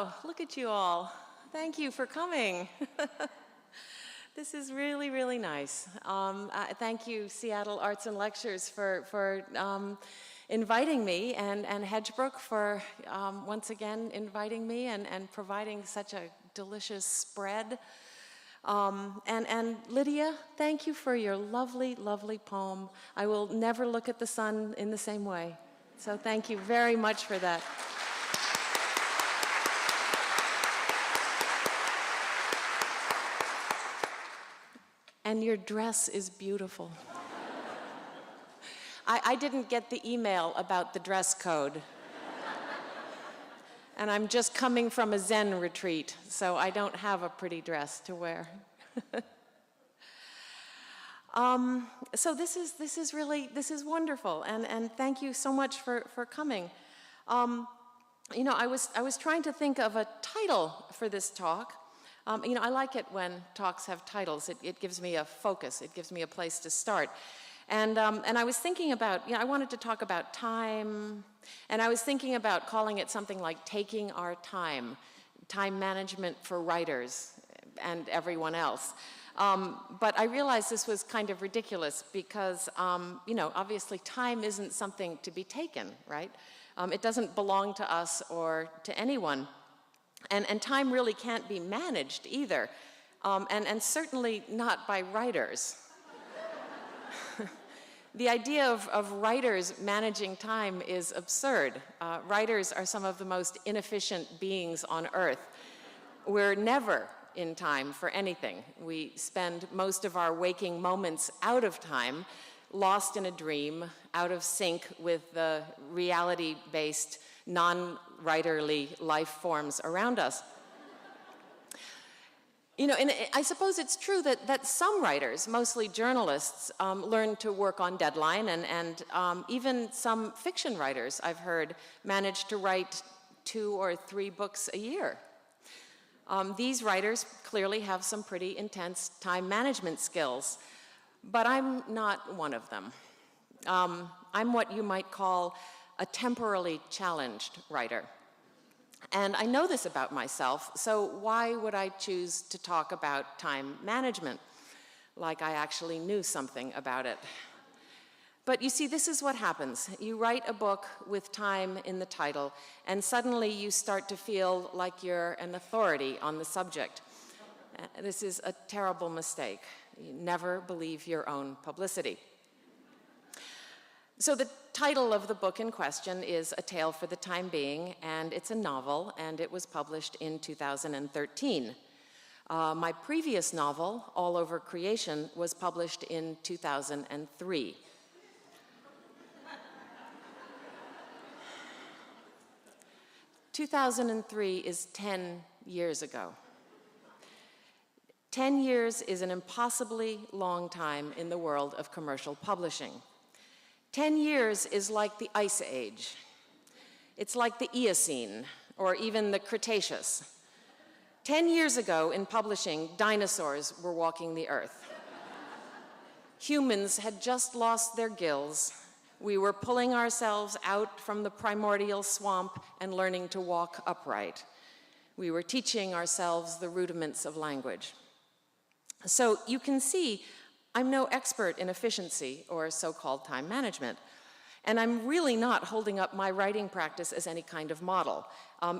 Wow, look at you all. Thank you for coming. This is really, really nice. Thank you, Seattle Arts and Lectures, for inviting me, and Hedgebrook for once again inviting me and providing such a delicious spread. And Lydia, thank you for your lovely, lovely poem. I will never look at the sun in the same way. So thank you very much for that. And your dress is beautiful. I didn't get the email about the dress code. And I'm just coming from a Zen retreat, so I don't have a pretty dress to wear. So this is wonderful, and thank you so much for coming. You know, I was trying to think of a title for this talk. You know, I like it when talks have titles. It gives me a focus. It gives me a place to start. And I was thinking about, you know, I wanted to talk about time, and I was thinking about calling it something like Taking Our Time, Time Management for Writers and everyone else. But I realized this was kind of ridiculous because, you know, obviously time isn't something to be taken, right? It doesn't belong to us or to anyone. And time really can't be managed either, and certainly not by writers. The idea of writers managing time is absurd. Writers are some of the most inefficient beings on earth. We're never in time for anything. We spend most of our waking moments out of time, lost in a dream, out of sync with the reality-based, non-writerly life forms around us. You know, and I suppose it's true that some writers, mostly journalists, learn to work on deadline, and even some fiction writers, I've heard, manage to write 2 or 3 books a year. These writers clearly have some pretty intense time management skills, but I'm not one of them. I'm what you might call a temporally challenged writer. And I know this about myself, so why would I choose to talk about time management? Like I actually knew something about it. But you see, this is what happens. You write a book with time in the title, and suddenly you start to feel like you're an authority on the subject. This is a terrible mistake. You never believe your own publicity. So the title of the book in question is A Tale for the Time Being, and it's a novel, and it was published in 2013. My previous novel, All Over Creation, was published in 2003. "2003 is 10 years ago. 10 years is an impossibly long time in the world of commercial publishing. 10 years is like the Ice Age. It's like the Eocene, or even the Cretaceous. 10 years ago in publishing, dinosaurs were walking the earth. Humans had just lost their gills. We were pulling ourselves out from the primordial swamp and learning to walk upright. We were teaching ourselves the rudiments of language. So you can see I'm no expert in efficiency or so-called time management, and I'm really not holding up my writing practice as any kind of model.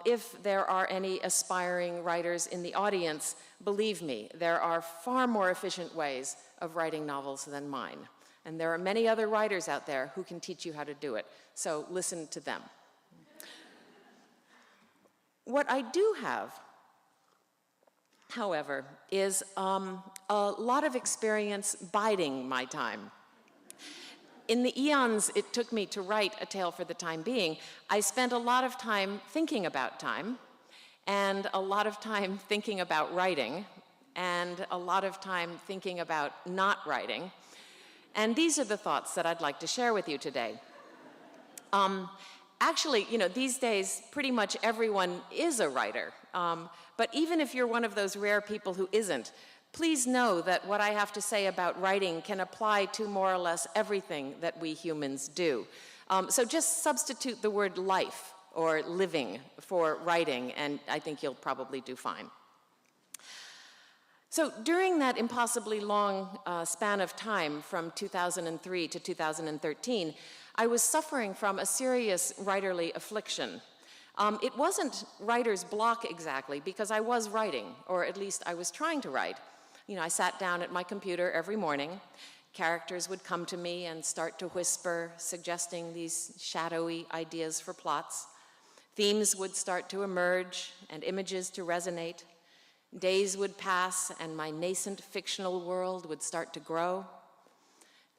If there are any aspiring writers in the audience, believe me, there are far more efficient ways of writing novels than mine. And there are many other writers out there who can teach you how to do it, so listen to them. What I do have, however, is a lot of experience biding my time. In the eons it took me to write A Tale for the Time Being, I spent a lot of time thinking about time, and a lot of time thinking about writing, and a lot of time thinking about not writing. And these are the thoughts that I'd like to share with you today. Actually, you know, these days, pretty much everyone is a writer. But even if you're one of those rare people who isn't, please know that what I have to say about writing can apply to more or less everything that we humans do. So just substitute the word life or living for writing, and I think you'll probably do fine. So during that impossibly long span of time from 2003 to 2013, I was suffering from a serious writerly affliction. It wasn't writer's block exactly, because I was writing, or at least I was trying to write. You know, I sat down at my computer every morning. Characters would come to me and start to whisper, suggesting these shadowy ideas for plots. Themes would start to emerge and images to resonate. Days would pass and my nascent fictional world would start to grow.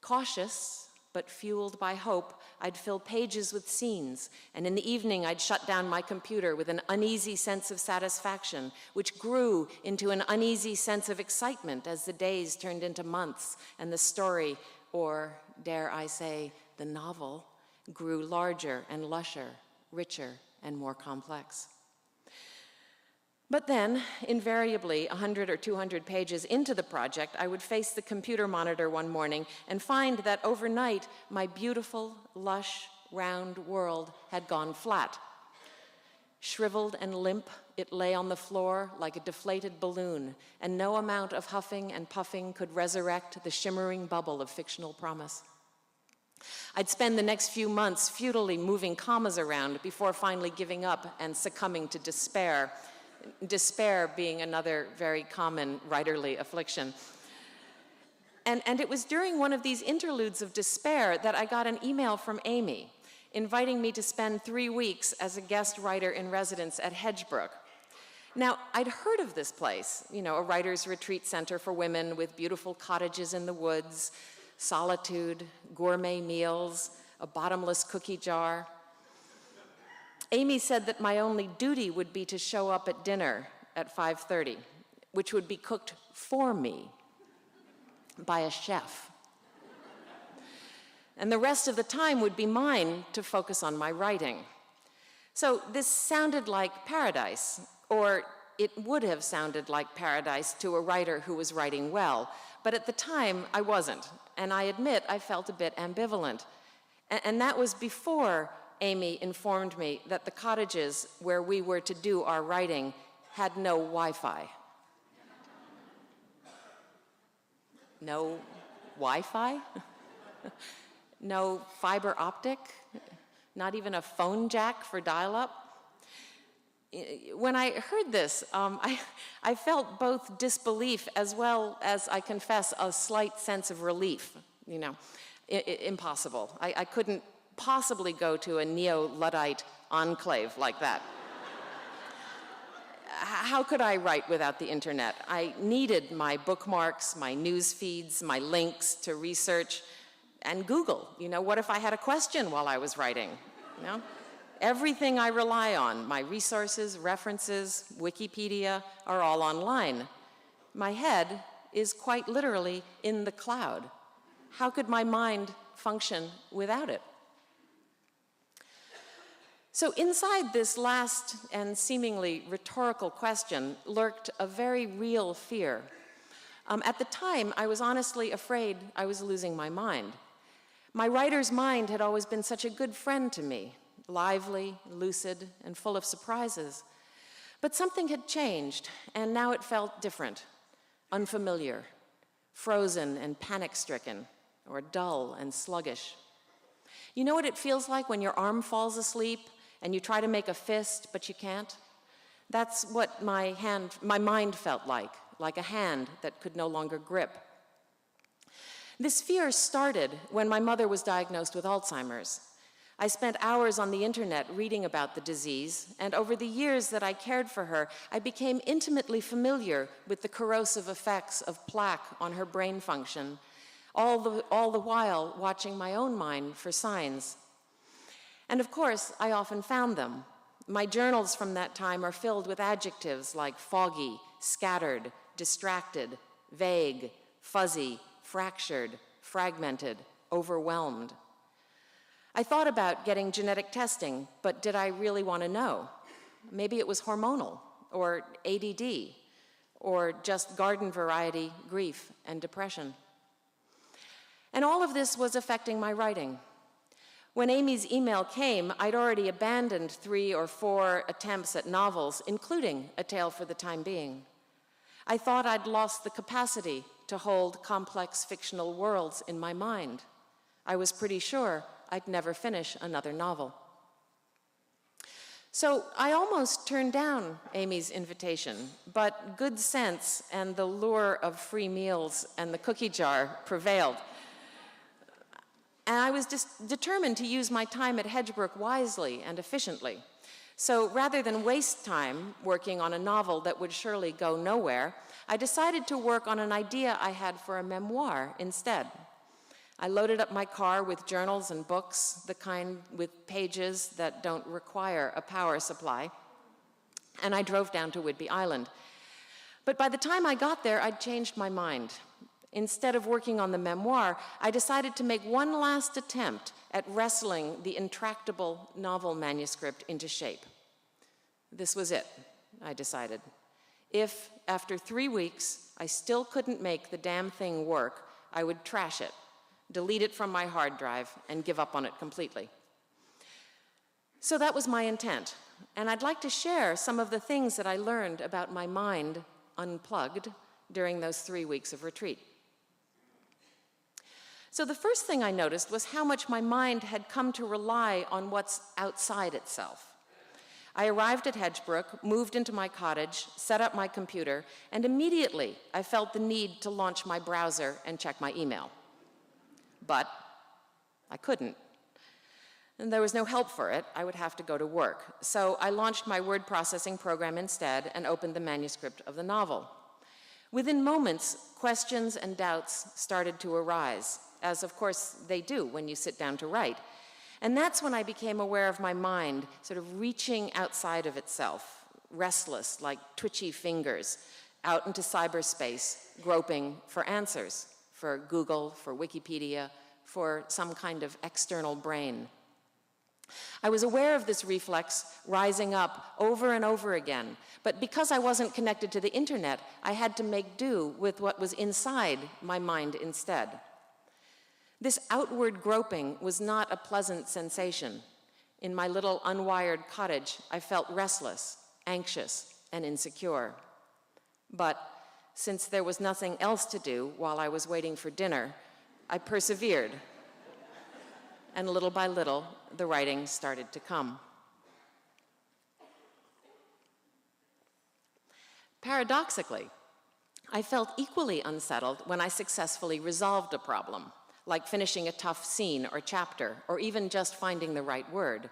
Cautious, but fueled by hope, I'd fill pages with scenes, and in the evening I'd shut down my computer with an uneasy sense of satisfaction, which grew into an uneasy sense of excitement as the days turned into months and the story, or dare I say, the novel, grew larger and lusher, richer and more complex. But then, invariably, 100 or 200 pages into the project, I would face the computer monitor one morning and find that overnight, my beautiful, lush, round world had gone flat. Shriveled and limp, it lay on the floor like a deflated balloon, and no amount of huffing and puffing could resurrect the shimmering bubble of fictional promise. I'd spend the next few months futilely moving commas around before finally giving up and succumbing to despair. Despair being another very common writerly affliction. And it was during one of these interludes of despair that I got an email from Amy inviting me to spend 3 weeks as a guest writer in residence at Hedgebrook. Now, I'd heard of this place, you know, a writer's retreat center for women with beautiful cottages in the woods, solitude, gourmet meals, a bottomless cookie jar. Amy said that my only duty would be to show up at dinner at 5:30, which would be cooked for me by a chef. And the rest of the time would be mine to focus on my writing. So this sounded like paradise, or it would have sounded like paradise to a writer who was writing well. But at the time, I wasn't, and I admit I felt a bit ambivalent. And that was before Amy informed me that the cottages where we were to do our writing had no Wi-Fi. No Wi-Fi? No fiber optic? Not even a phone jack for dial-up? When I heard this, I felt both disbelief as well as, I confess, a slight sense of relief. You know, impossible. I couldn't possibly go to a neo-Luddite enclave like that. How could I write without the internet? I needed my bookmarks, my news feeds, my links to research, and Google. You know, what if I had a question while I was writing? You know? Everything I rely on, my resources, references, Wikipedia, are all online. My head is quite literally in the cloud. How could my mind function without it? So inside this last and seemingly rhetorical question lurked a very real fear. At the time, I was honestly afraid I was losing my mind. My writer's mind had always been such a good friend to me, lively, lucid, and full of surprises. But something had changed, and now it felt different, unfamiliar, frozen and panic-stricken, or dull and sluggish. You know what it feels like when your arm falls asleep and you try to make a fist, but you can't? That's what my mind felt like a hand that could no longer grip. This fear started when my mother was diagnosed with Alzheimer's. I spent hours on the internet reading about the disease, and over the years that I cared for her, I became intimately familiar with the corrosive effects of plaque on her brain function, all the while watching my own mind for signs. And of course, I often found them. My journals from that time are filled with adjectives like foggy, scattered, distracted, vague, fuzzy, fractured, fragmented, overwhelmed. I thought about getting genetic testing, but did I really want to know? Maybe it was hormonal, or ADD, or just garden variety grief and depression. And all of this was affecting my writing. When Amy's email came, I'd already abandoned 3 or 4 attempts at novels, including A Tale for the Time Being. I thought I'd lost the capacity to hold complex fictional worlds in my mind. I was pretty sure I'd never finish another novel. So I almost turned down Amy's invitation, but good sense and the lure of free meals and the cookie jar prevailed. And I was just determined to use my time at Hedgebrook wisely and efficiently. So rather than waste time working on a novel that would surely go nowhere, I decided to work on an idea I had for a memoir instead. I loaded up my car with journals and books, the kind with pages that don't require a power supply, and I drove down to Whidbey Island. But by the time I got there, I'd changed my mind. Instead of working on the memoir, I decided to make one last attempt at wrestling the intractable novel manuscript into shape. This was it, I decided. If, after 3 weeks, I still couldn't make the damn thing work, I would trash it, delete it from my hard drive, and give up on it completely. So that was my intent, and I'd like to share some of the things that I learned about my mind unplugged during those 3 weeks of retreat. So the first thing I noticed was how much my mind had come to rely on what's outside itself. I arrived at Hedgebrook, moved into my cottage, set up my computer, and immediately I felt the need to launch my browser and check my email. But I couldn't. And there was no help for it. I would have to go to work. So I launched my word processing program instead and opened the manuscript of the novel. Within moments, questions and doubts started to arise, as of course they do when you sit down to write. And that's when I became aware of my mind sort of reaching outside of itself, restless like twitchy fingers, out into cyberspace, groping for answers, for Google, for Wikipedia, for some kind of external brain. I was aware of this reflex rising up over and over again, but because I wasn't connected to the internet, I had to make do with what was inside my mind instead. This outward groping was not a pleasant sensation. In my little unwired cottage, I felt restless, anxious, and insecure. But since there was nothing else to do while I was waiting for dinner, I persevered. And little by little, the writing started to come. Paradoxically, I felt equally unsettled when I successfully resolved a problem, like finishing a tough scene or chapter, or even just finding the right word.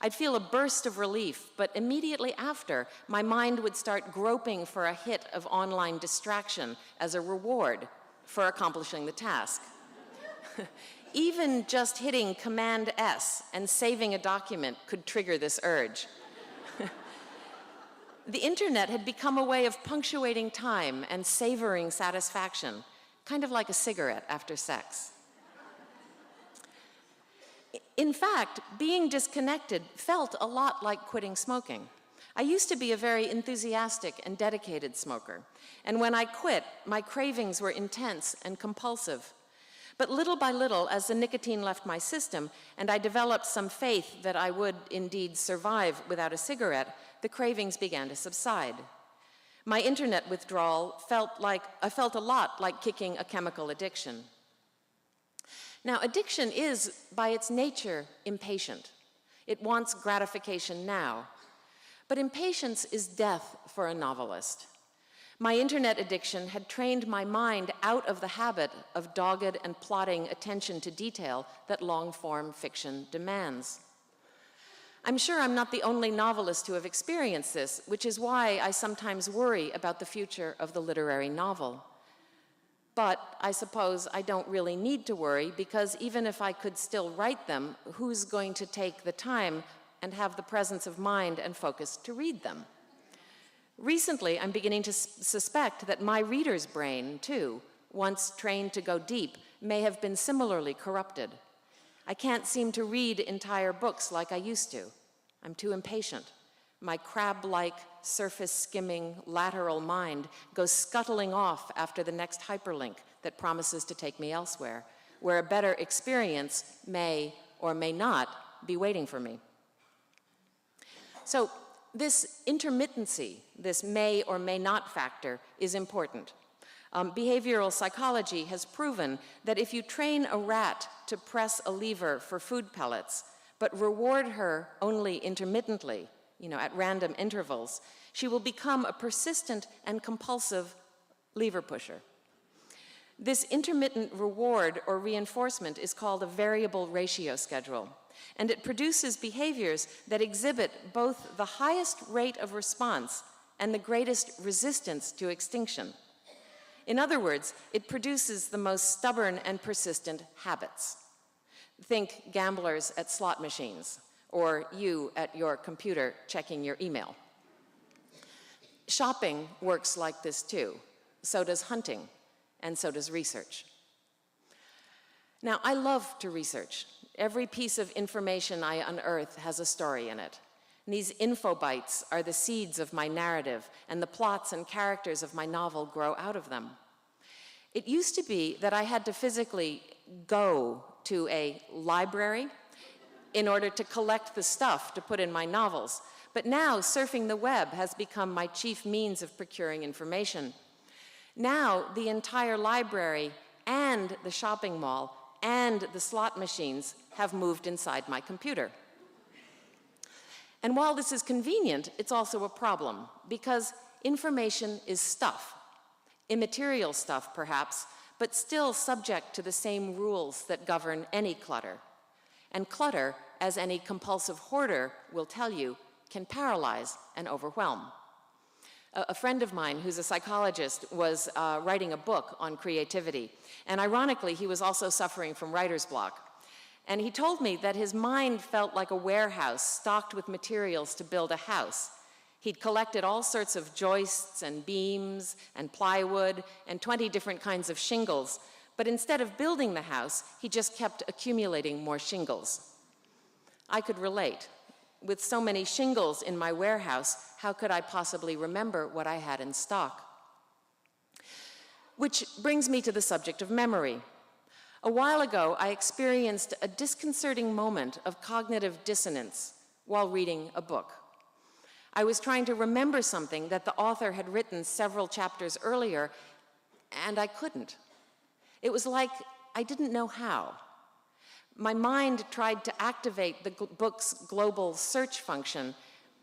I'd feel a burst of relief, but immediately after, my mind would start groping for a hit of online distraction as a reward for accomplishing the task. Even just hitting Command S and saving a document could trigger this urge. The internet had become a way of punctuating time and savoring satisfaction, kind of like a cigarette after sex. In fact, being disconnected felt a lot like quitting smoking. I used to be a very enthusiastic and dedicated smoker, and when I quit, my cravings were intense and compulsive. But little by little, as the nicotine left my system, and I developed some faith that I would indeed survive without a cigarette, the cravings began to subside. My internet withdrawal felt a lot like kicking a chemical addiction. Now, addiction is, by its nature, impatient. It wants gratification now. But impatience is death for a novelist. My internet addiction had trained my mind out of the habit of dogged and plodding attention to detail that long-form fiction demands. I'm sure I'm not the only novelist to have experienced this, which is why I sometimes worry about the future of the literary novel. But I suppose I don't really need to worry, because even if I could still write them, who's going to take the time and have the presence of mind and focus to read them? Recently, I'm beginning to suspect that my reader's brain, too, once trained to go deep, may have been similarly corrupted. I can't seem to read entire books like I used to. I'm too impatient. My crab-like, surface-skimming, lateral mind goes scuttling off after the next hyperlink that promises to take me elsewhere, where a better experience may or may not be waiting for me. So this intermittency, this may or may not factor, is important. Behavioral psychology has proven that if you train a rat to press a lever for food pellets, but reward her only intermittently, at random intervals, she will become a persistent and compulsive lever pusher. This intermittent reward or reinforcement is called a variable ratio schedule, and it produces behaviors that exhibit both the highest rate of response and the greatest resistance to extinction. In other words, it produces the most stubborn and persistent habits. Think gamblers at slot machines, or you at your computer checking your email. Shopping works like this too. So does hunting, and so does research. Now, I love to research. Every piece of information I unearth has a story in it. And these info bites are the seeds of my narrative, and the plots and characters of my novel grow out of them. It used to be that I had to physically go to a library in order to collect the stuff to put in my novels. But now, surfing the web has become my chief means of procuring information. Now, the entire library and the shopping mall and the slot machines have moved inside my computer. And while this is convenient, it's also a problem, because information is stuff. Immaterial stuff, perhaps, but still subject to the same rules that govern any clutter. And clutter, as any compulsive hoarder will tell you, can paralyze and overwhelm. A friend of mine who's a psychologist was writing a book on creativity, and ironically, he was also suffering from writer's block. And he told me that his mind felt like a warehouse stocked with materials to build a house. He'd collected all sorts of joists and beams and plywood and 20 different kinds of shingles, but instead of building the house, he just kept accumulating more shingles. I could relate. With so many shingles in my warehouse, how could I possibly remember what I had in stock? Which brings me to the subject of memory. A while ago, I experienced a disconcerting moment of cognitive dissonance while reading a book. I was trying to remember something that the author had written several chapters earlier, and I couldn't. It was like I didn't know how. My mind tried to activate the book's global search function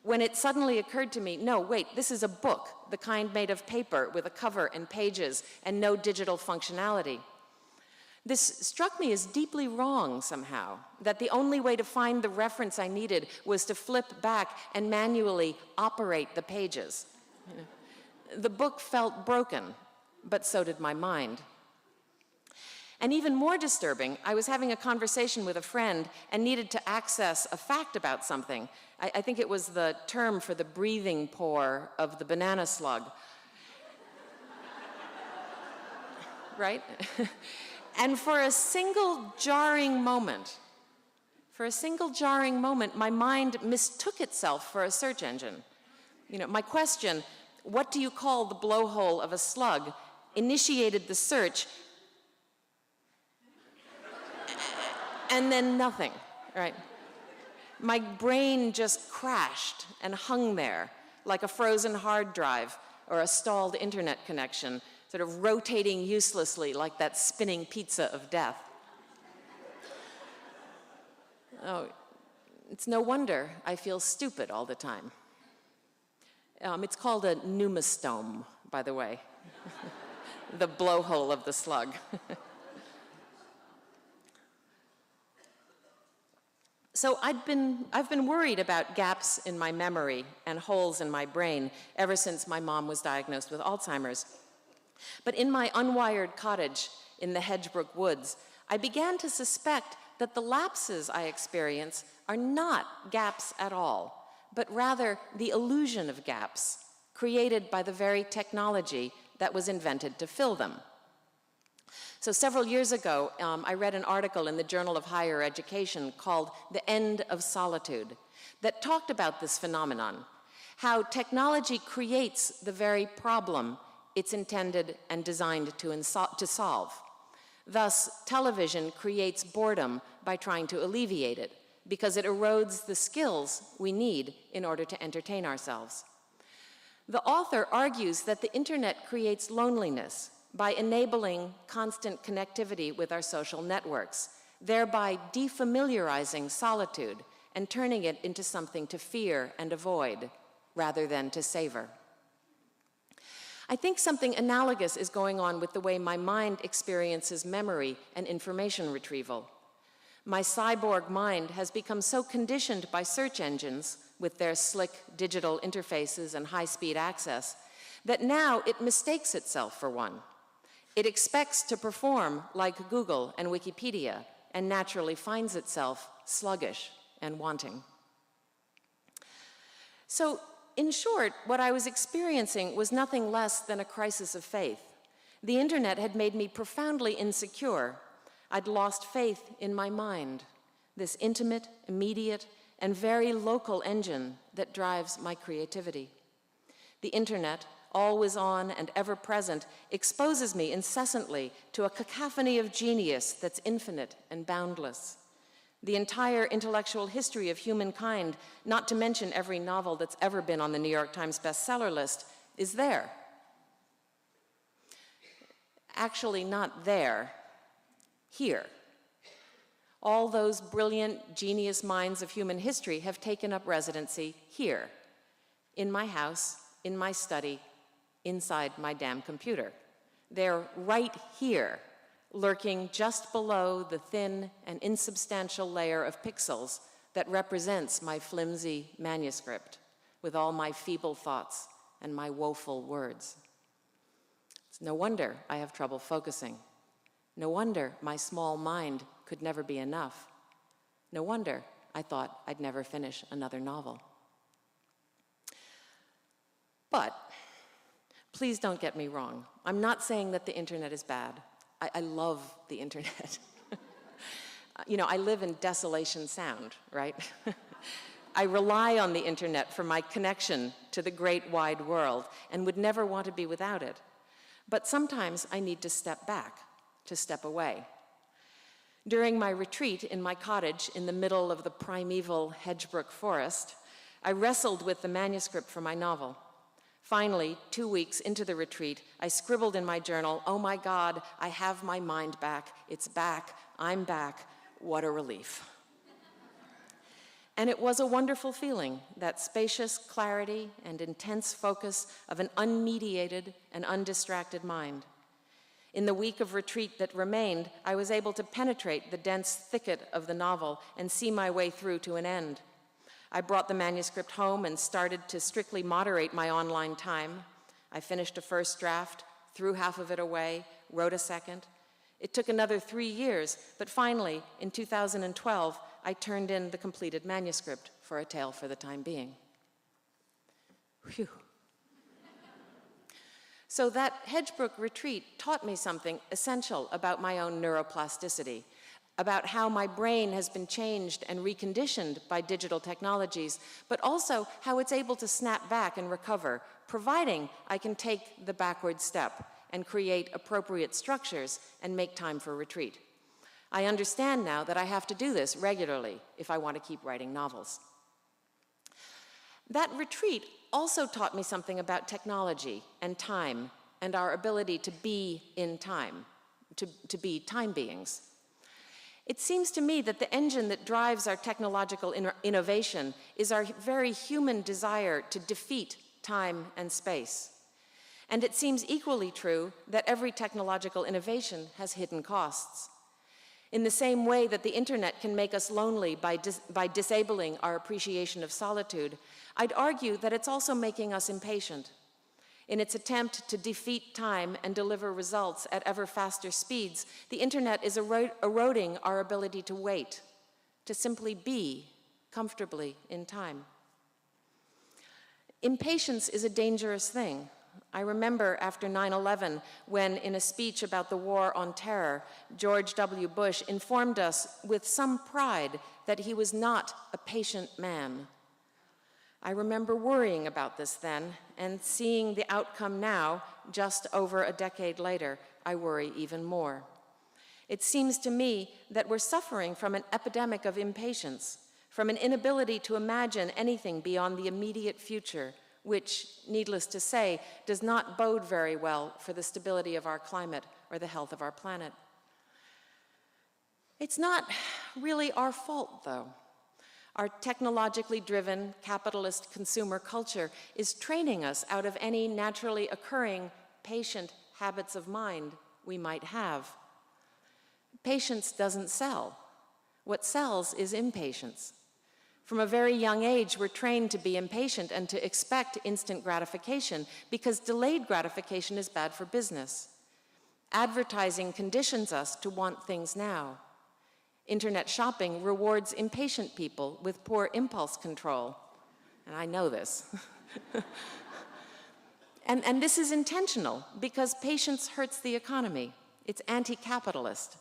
when it suddenly occurred to me, no, wait, this is a book, the kind made of paper with a cover and pages and no digital functionality. This struck me as deeply wrong somehow, that the only way to find the reference I needed was to flip back and manually operate the pages. The book felt broken, but so did my mind. And even more disturbing, I was having a conversation with a friend and needed to access a fact about something. I think it was the term for the breathing pore of the banana slug. Right? And for a single jarring moment, my mind mistook itself for a search engine. My question, what do you call the blowhole of a slug, initiated the search, and then nothing, right? My brain just crashed and hung there like a frozen hard drive or a stalled internet connection, sort of rotating uselessly like that spinning pizza of death. Oh, it's no wonder I feel stupid all the time. It's called a pneumostome, by the way, the blowhole of the slug. So I've been worried about gaps in my memory and holes in my brain ever since my mom was diagnosed with Alzheimer's. But in my unwired cottage in the Hedgebrook woods, I began to suspect that the lapses I experience are not gaps at all, but rather the illusion of gaps created by the very technology that was invented to fill them. So several years ago, I read an article in the Journal of Higher Education called The End of Solitude that talked about this phenomenon, how technology creates the very problem it's intended and designed to solve. Thus, television creates boredom by trying to alleviate it, because it erodes the skills we need in order to entertain ourselves. The author argues that the internet creates loneliness by enabling constant connectivity with our social networks, thereby defamiliarizing solitude and turning it into something to fear and avoid, rather than to savor. I think something analogous is going on with the way my mind experiences memory and information retrieval. My cyborg mind has become so conditioned by search engines with their slick digital interfaces and high-speed access that now it mistakes itself for one. It expects to perform like Google and Wikipedia and naturally finds itself sluggish and wanting. So, in short, what I was experiencing was nothing less than a crisis of faith. The internet had made me profoundly insecure. I'd lost faith in my mind, this intimate, immediate, and very local engine that drives my creativity. The internet, always on and ever present, exposes me incessantly to a cacophony of genius that's infinite and boundless. The entire intellectual history of humankind, not to mention every novel that's ever been on the New York Times bestseller list, is there. Actually, not there, here. All those brilliant, genius minds of human history have taken up residency here, in my house, in my study, inside my damn computer. They're right here, lurking just below the thin and insubstantial layer of pixels that represents my flimsy manuscript, with all my feeble thoughts and my woeful words. It's no wonder I have trouble focusing. No wonder my small mind could never be enough. No wonder I thought I'd never finish another novel. But please don't get me wrong. I'm not saying that the internet is bad. I love the internet. You know, I live in Desolation Sound, right? I rely on the internet for my connection to the great wide world and would never want to be without it. But sometimes I need to step back, to step away. During my retreat in my cottage in the middle of the primeval Hedgebrook forest, I wrestled with the manuscript for my novel. Finally, 2 weeks into the retreat, I scribbled in my journal, "Oh my God, I have my mind back. It's back. I'm back. What a relief." And it was a wonderful feeling, that spacious clarity and intense focus of an unmediated and undistracted mind. In the week of retreat that remained, I was able to penetrate the dense thicket of the novel and see my way through to an end. I brought the manuscript home and started to strictly moderate my online time. I finished a first draft, threw half of it away, wrote a second. It took another 3 years, but finally, in 2012, I turned in the completed manuscript for A Tale for the Time Being. Phew. So that Hedgebrook retreat taught me something essential about my own neuroplasticity, about how my brain has been changed and reconditioned by digital technologies, but also how it's able to snap back and recover, providing I can take the backward step and create appropriate structures and make time for retreat. I understand now that I have to do this regularly if I want to keep writing novels. That retreat also taught me something about technology and time and our ability to be in time, to be time beings. It seems to me that the engine that drives our technological innovation is our very human desire to defeat time and space. And it seems equally true that every technological innovation has hidden costs. In the same way that the internet can make us lonely by disabling our appreciation of solitude, I'd argue that it's also making us impatient. In its attempt to defeat time and deliver results at ever faster speeds, the internet is eroding our ability to wait, to simply be comfortably in time. Impatience is a dangerous thing. I remember after 9/11, when in a speech about the war on terror, George W. Bush informed us with some pride that he was not a patient man. I remember worrying about this then, and seeing the outcome now, just over a decade later, I worry even more. It seems to me that we're suffering from an epidemic of impatience, from an inability to imagine anything beyond the immediate future, which, needless to say, does not bode very well for the stability of our climate or the health of our planet. It's not really our fault, though. Our technologically driven, capitalist consumer culture is training us out of any naturally occurring patient habits of mind we might have. Patience doesn't sell. What sells is impatience. From a very young age, we're trained to be impatient and to expect instant gratification because delayed gratification is bad for business. Advertising conditions us to want things now. Internet shopping rewards impatient people with poor impulse control. And I know this. and this is intentional because patience hurts the economy. It's anti-capitalist,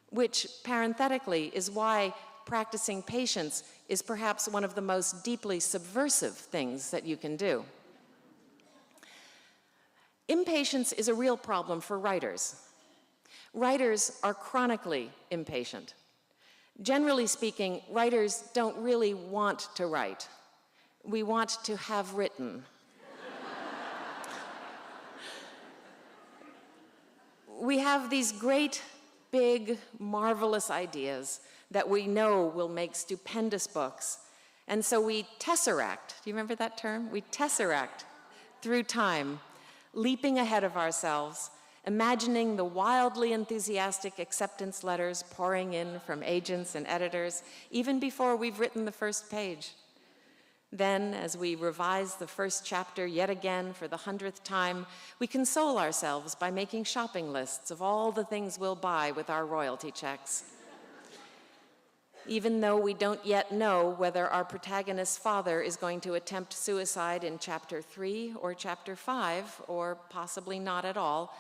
which parenthetically is why practicing patience is perhaps one of the most deeply subversive things that you can do. Impatience is a real problem for writers. Writers are chronically impatient. Generally speaking, writers don't really want to write. We want to have written. We have these great, big, marvelous ideas that we know will make stupendous books. And so we tesseract. Do you remember that term? We tesseract through time, leaping ahead of ourselves, imagining the wildly enthusiastic acceptance letters pouring in from agents and editors, even before we've written the first page. Then, as we revise the first chapter yet again for the 100th time, we console ourselves by making shopping lists of all the things we'll buy with our royalty checks. Even though we don't yet know whether our protagonist's father is going to attempt suicide in chapter 3 or chapter 5, or possibly not at all,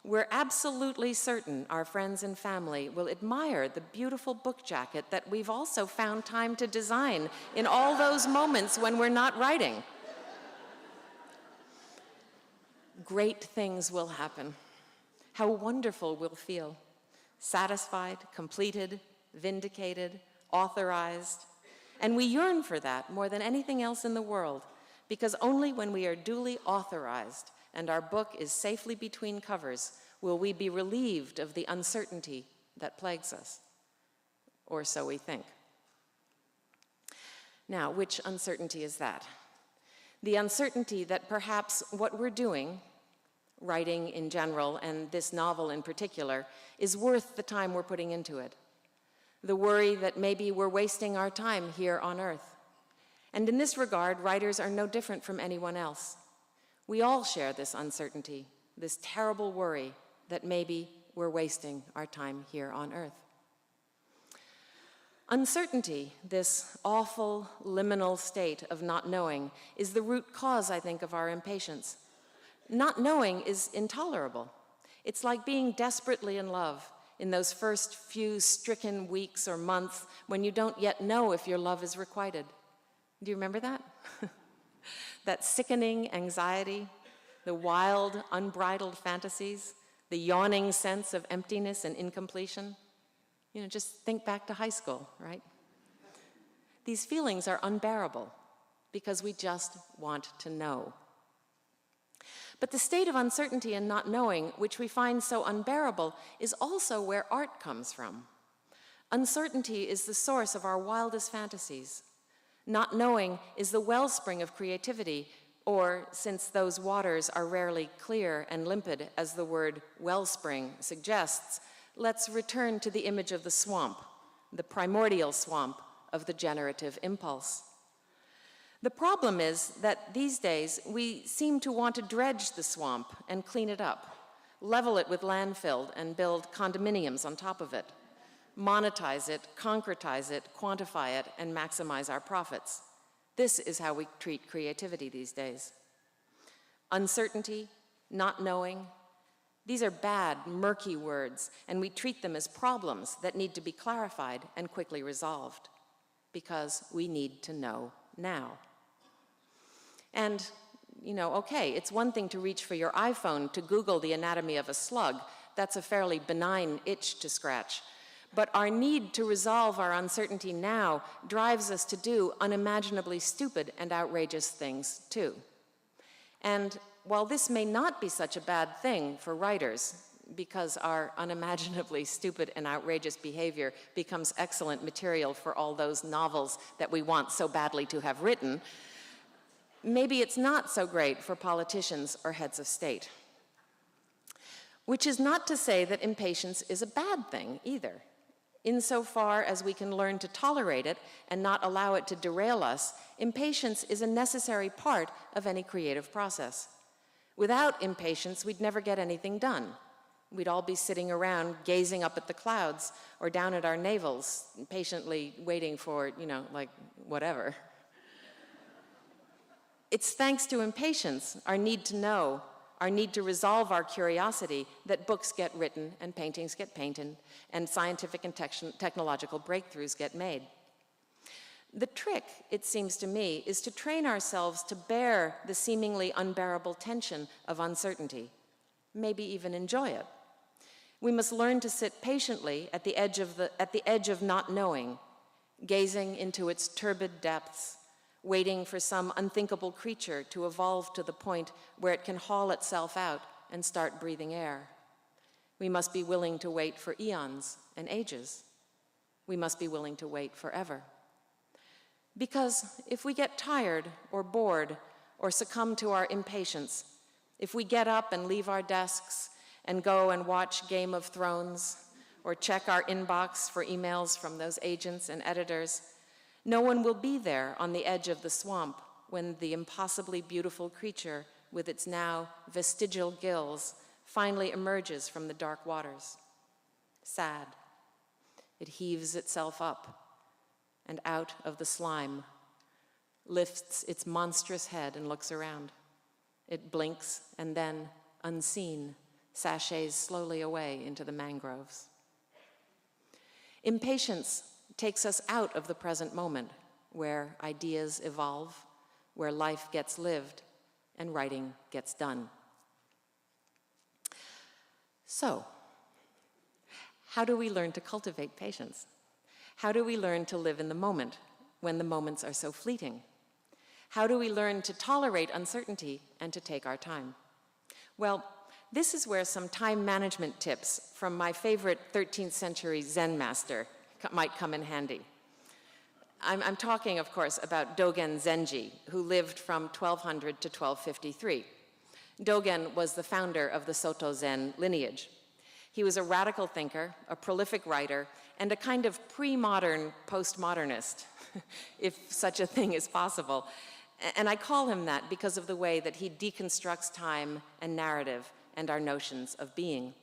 we're absolutely certain our friends and family will admire the beautiful book jacket that we've also found time to design in all those moments when we're not writing. Great things will happen. How wonderful we'll feel. Satisfied, completed, vindicated, authorized. And we yearn for that more than anything else in the world, because only when we are duly authorized and our book is safely between covers will we be relieved of the uncertainty that plagues us. Or so we think. Now, which uncertainty is that? The uncertainty that perhaps what we're doing, writing in general and this novel in particular, is worth the time we're putting into it. The worry that maybe we're wasting our time here on Earth. And in this regard, writers are no different from anyone else. We all share this uncertainty, this terrible worry that maybe we're wasting our time here on Earth. Uncertainty, this awful liminal state of not knowing, is the root cause, I think, of our impatience. Not knowing is intolerable. It's like being desperately in love in those first few stricken weeks or months when you don't yet know if your love is requited. Do you remember that? That sickening anxiety, the wild, unbridled fantasies, the yawning sense of emptiness and incompletion. You know, just think back to high school, right? These feelings are unbearable because we just want to know. But the state of uncertainty and not knowing, which we find so unbearable, is also where art comes from. Uncertainty is the source of our wildest fantasies. Not knowing is the wellspring of creativity, or, since those waters are rarely clear and limpid, as the word wellspring suggests, let's return to the image of the swamp, the primordial swamp of the generative impulse. The problem is that these days we seem to want to dredge the swamp and clean it up, level it with landfill and build condominiums on top of it, monetize it, concretize it, quantify it, and maximize our profits. This is how we treat creativity these days. Uncertainty, not knowing, these are bad, murky words, and we treat them as problems that need to be clarified and quickly resolved, because we need to know now. And, you know, okay, it's one thing to reach for your iPhone to Google the anatomy of a slug, That's a fairly benign itch to scratch. But our need to resolve our uncertainty now drives us to do unimaginably stupid and outrageous things too. And while this may not be such a bad thing for writers, because our unimaginably stupid and outrageous behavior becomes excellent material for all those novels that we want so badly to have written, maybe it's not so great for politicians or heads of state. Which is not to say that impatience is a bad thing either. Insofar as we can learn to tolerate it and not allow it to derail us, impatience is a necessary part of any creative process. Without impatience, we'd never get anything done. We'd all be sitting around gazing up at the clouds or down at our navels, patiently waiting for, like, whatever. It's thanks to impatience, our need to know, our need to resolve our curiosity, that books get written and paintings get painted and scientific and technological breakthroughs get made. The trick, it seems to me, is to train ourselves to bear the seemingly unbearable tension of uncertainty, maybe even enjoy it. We must learn to sit patiently at the edge of not knowing, gazing into its turbid depths, waiting for some unthinkable creature to evolve to the point where it can haul itself out and start breathing air. We must be willing to wait for eons and ages. We must be willing to wait forever. Because if we get tired or bored or succumb to our impatience, if we get up and leave our desks and go and watch Game of Thrones or check our inbox for emails from those agents and editors, no one will be there on the edge of the swamp when the impossibly beautiful creature with its now vestigial gills finally emerges from the dark waters. Sad. It heaves itself up and out of the slime, lifts its monstrous head and looks around. It blinks and then, unseen, sashays slowly away into the mangroves. Impatience takes us out of the present moment, where ideas evolve, where life gets lived, and writing gets done. So, how do we learn to cultivate patience? How do we learn to live in the moment when the moments are so fleeting? How do we learn to tolerate uncertainty and to take our time? Well, this is where some time management tips from my favorite 13th century Zen master might come in handy. I'm talking, of course, about Dogen Zenji, who lived from 1200 to 1253. Dogen was the founder of the Soto Zen lineage. He was a radical thinker, a prolific writer, and a kind of pre-modern postmodernist, if such a thing is possible. And I call him that because of the way that he deconstructs time and narrative and our notions of being.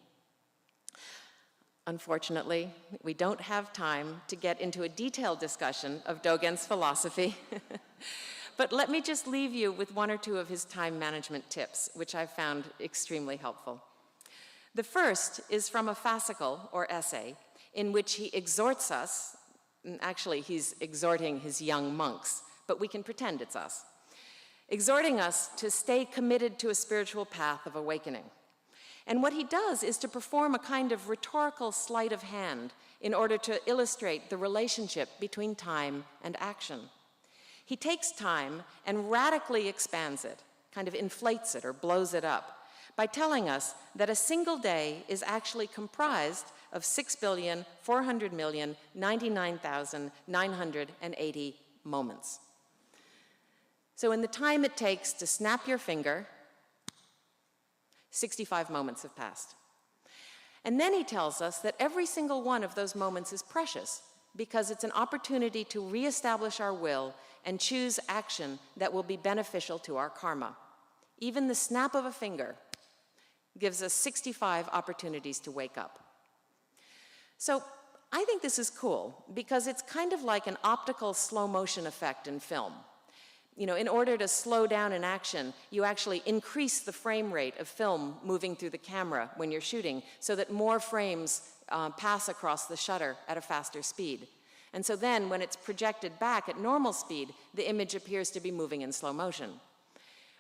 Unfortunately, we don't have time to get into a detailed discussion of Dogen's philosophy, but let me just leave you with one or two of his time management tips, which I found extremely helpful. The first is from a fascicle, or essay, in which he exhorts us, actually he's exhorting his young monks, but we can pretend it's us, exhorting us to stay committed to a spiritual path of awakening. And what he does is to perform a kind of rhetorical sleight of hand in order to illustrate the relationship between time and action. He takes time and radically expands it, kind of inflates it or blows it up, by telling us that a single day is actually comprised of 6,400,099,980 moments. So in the time it takes to snap your finger, 65 moments have passed. And then he tells us that every single one of those moments is precious because it's an opportunity to reestablish our will and choose action that will be beneficial to our karma. Even the snap of a finger gives us 65 opportunities to wake up. So I think this is cool because it's kind of like an optical slow motion effect in film. You know, in order to slow down an action, you actually increase the frame rate of film moving through the camera when you're shooting so that more frames pass across the shutter at a faster speed. And so then when it's projected back at normal speed, the image appears to be moving in slow motion.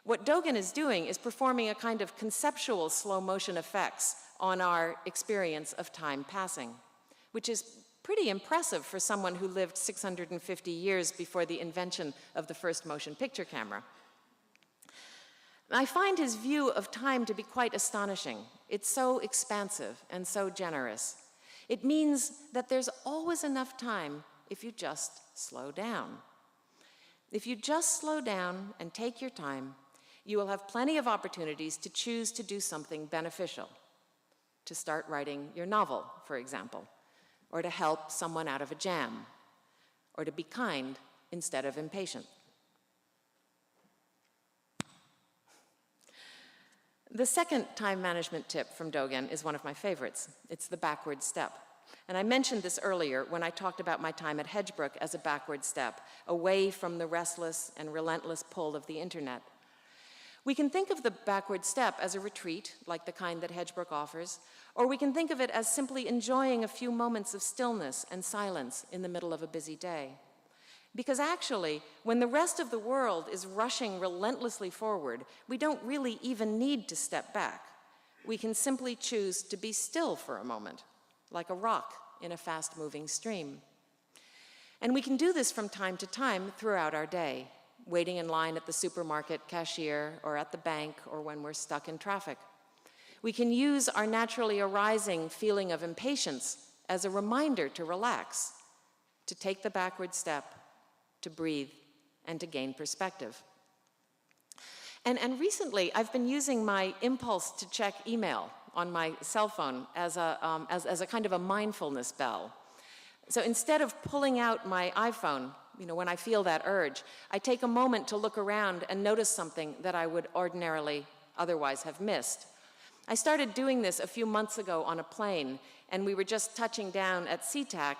What Dogen is doing is performing a kind of conceptual slow motion effects on our experience of time passing, which is pretty impressive for someone who lived 650 years before the invention of the first motion picture camera. I find his view of time to be quite astonishing. It's so expansive and so generous. It means that there's always enough time if you just slow down. If you just slow down and take your time, you will have plenty of opportunities to choose to do something beneficial, to start writing your novel, for example, or to help someone out of a jam, or to be kind instead of impatient. The second time management tip from Dogen is one of my favorites. It's the backward step. And I mentioned this earlier when I talked about my time at Hedgebrook as a backward step, away from the restless and relentless pull of the internet. We can think of the backward step as a retreat, like the kind that Hedgebrook offers, or we can think of it as simply enjoying a few moments of stillness and silence in the middle of a busy day. Because actually, when the rest of the world is rushing relentlessly forward, we don't really even need to step back. We can simply choose to be still for a moment, like a rock in a fast-moving stream. And we can do this from time to time throughout our day, waiting in line at the supermarket cashier or at the bank or when we're stuck in traffic. We can use our naturally arising feeling of impatience as a reminder to relax, to take the backward step, to breathe, and to gain perspective. And recently, I've been using my impulse to check email on my cell phone as a kind of a mindfulness bell. So instead of pulling out my iPhone, when I feel that urge, I take a moment to look around and notice something that I would ordinarily otherwise have missed. I started doing this a few months ago on a plane, and we were just touching down at SeaTac,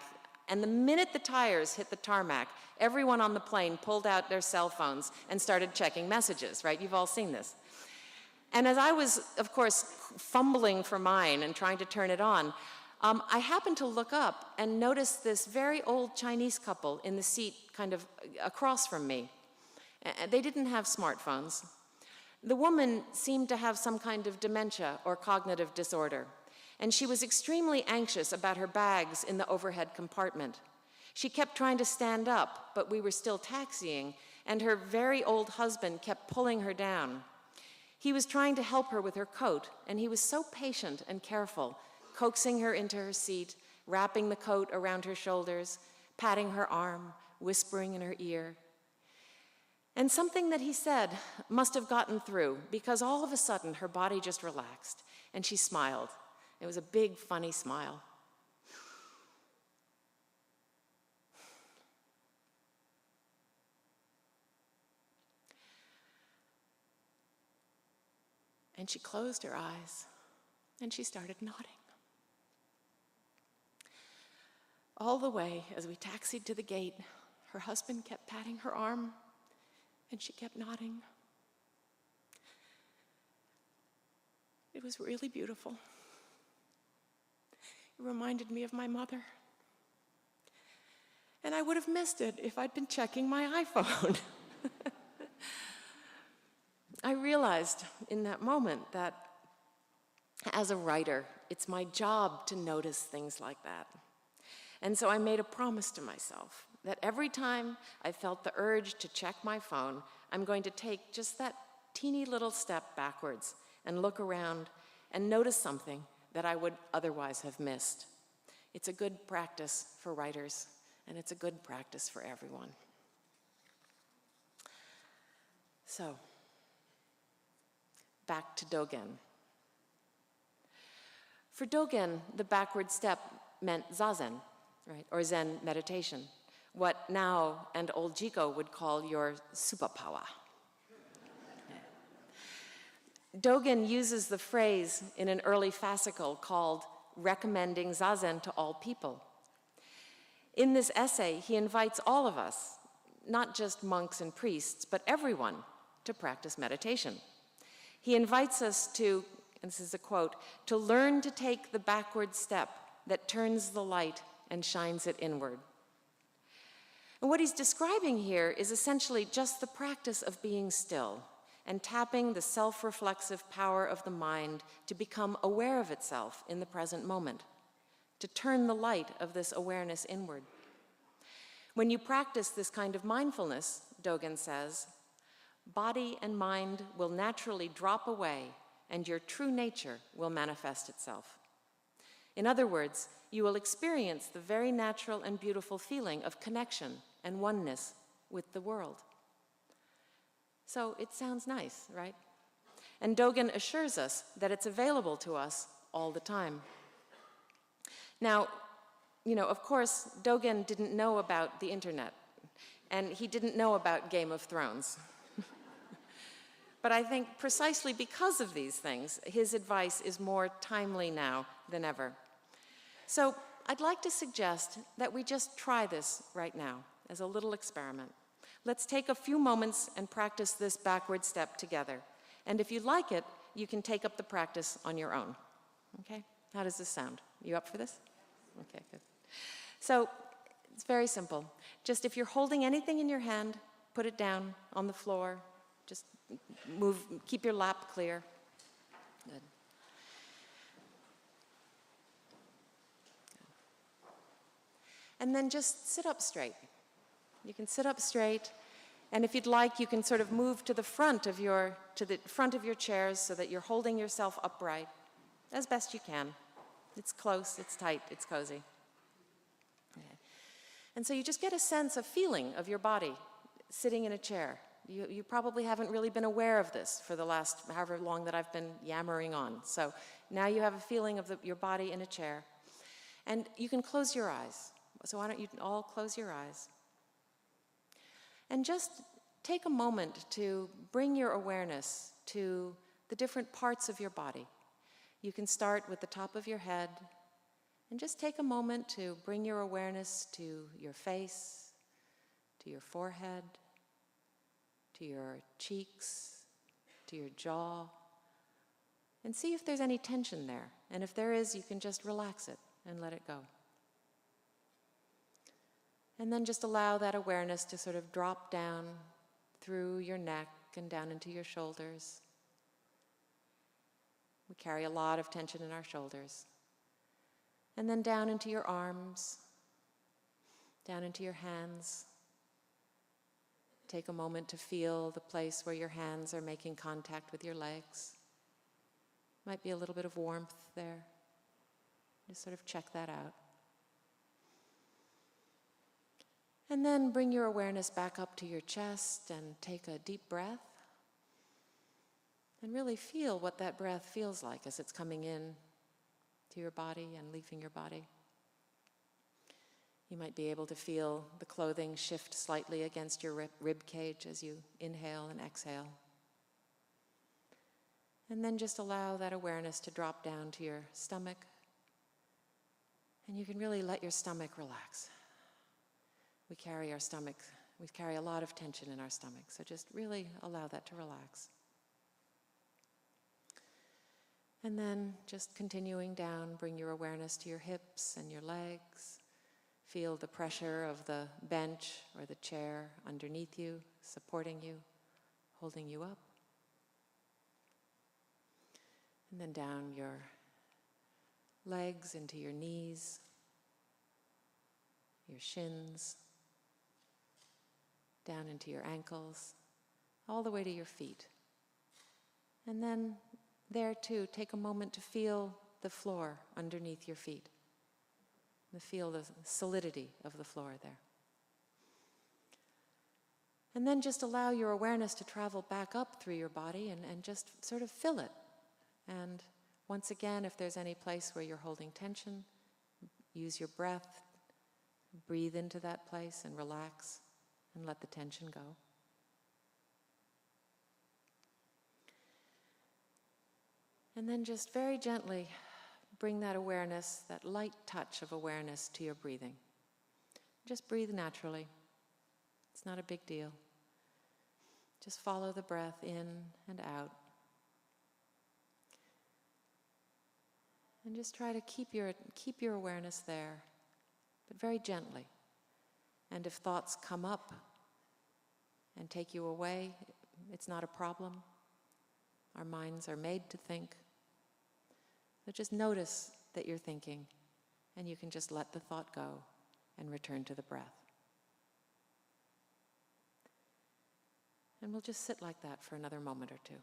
and the minute the tires hit the tarmac, everyone on the plane pulled out their cell phones and started checking messages, right? You've all seen this. And as I was, of course, fumbling for mine and trying to turn it on, I happened to look up and notice this very old Chinese couple in the seat kind of across from me. They didn't have smartphones. The woman seemed to have some kind of dementia or cognitive disorder, and she was extremely anxious about her bags in the overhead compartment. She kept trying to stand up, but we were still taxiing, and her very old husband kept pulling her down. He was trying to help her with her coat, and he was so patient and careful, coaxing her into her seat, wrapping the coat around her shoulders, patting her arm, whispering in her ear. And something that he said must have gotten through, because all of a sudden her body just relaxed, and she smiled. It was a big, funny smile. And she closed her eyes, and she started nodding. All the way, as we taxied to the gate, her husband kept patting her arm, and she kept nodding. It was really beautiful. It reminded me of my mother. And I would have missed it if I'd been checking my iPhone. I realized in that moment that as a writer, it's my job to notice things like that. And so I made a promise to myself that every time I felt the urge to check my phone, I'm going to take just that teeny little step backwards and look around and notice something that I would otherwise have missed. It's a good practice for writers, and it's a good practice for everyone. So, back to Dogen. For Dogen, the backward step meant zazen, right, or Zen meditation, what now and old Jiko would call your superpower. Dogen uses the phrase in an early fascicle called Recommending Zazen to All People. In this essay, he invites all of us, not just monks and priests, but everyone, to practice meditation. He invites us to, and this is a quote, to learn to take the backward step that turns the light and shines it inward. And what he's describing here is essentially just the practice of being still, and tapping the self-reflexive power of the mind to become aware of itself in the present moment, to turn the light of this awareness inward. When you practice this kind of mindfulness, Dogen says, body and mind will naturally drop away and your true nature will manifest itself. In other words, you will experience the very natural and beautiful feeling of connection and oneness with the world. So it sounds nice, right? And Dogen assures us that it's available to us all the time. Now, of course, Dogen didn't know about the internet, and he didn't know about Game of Thrones. But I think precisely because of these things, his advice is more timely now than ever. So I'd like to suggest that we just try this right now as a little experiment. Let's take a few moments and practice this backward step together. And if you like it, you can take up the practice on your own. Okay? How does this sound? You up for this? Okay, good. So it's very simple. Just if you're holding anything in your hand, put it down on the floor. Just keep your lap clear. Good. And then just sit up straight. You can sit up straight, and if you'd like, you can sort of move to the front of your chairs so that you're holding yourself upright as best you can. It's close, it's tight, it's cozy. Okay. And so you just get a sense of feeling of your body sitting in a chair. You probably haven't really been aware of this for the last however long that I've been yammering on. So now you have a feeling of your body in a chair. And you can close your eyes. So why don't you all close your eyes? And just take a moment to bring your awareness to the different parts of your body. You can start with the top of your head and just take a moment to bring your awareness to your face, to your forehead, to your cheeks, to your jaw, and see if there's any tension there. And if there is, you can just relax it and let it go. And then just allow that awareness to sort of drop down through your neck and down into your shoulders. We carry a lot of tension in our shoulders. And then down into your arms, down into your hands. Take a moment to feel the place where your hands are making contact with your legs. Might be a little bit of warmth there. Just sort of check that out. And then bring your awareness back up to your chest and take a deep breath. And really feel what that breath feels like as it's coming in to your body and leaving your body. You might be able to feel the clothing shift slightly against your rib cage as you inhale and exhale. And then just allow that awareness to drop down to your stomach. And you can really let your stomach relax. We carry a lot of tension in our stomach, so just really allow that to relax. And then just continuing down, bring your awareness to your hips and your legs. Feel the pressure of the bench or the chair underneath you, supporting you, holding you up. And then down your legs into your knees, your shins, down into your ankles, all the way to your feet. And then there too, take a moment to feel the floor underneath your feet. Feel the solidity of the floor there. And then just allow your awareness to travel back up through your body and just sort of fill it. And once again, if there's any place where you're holding tension, use your breath, breathe into that place and relax and let the tension go. And then just very gently bring that awareness, that light touch of awareness to your breathing. Just breathe naturally. It's not a big deal. Just follow the breath in and out. And just try to keep your awareness there, but very gently. And if thoughts come up and take you away, it's not a problem. Our minds are made to think. So just notice that you're thinking, and you can just let the thought go and return to the breath. And we'll just sit like that for another moment or two.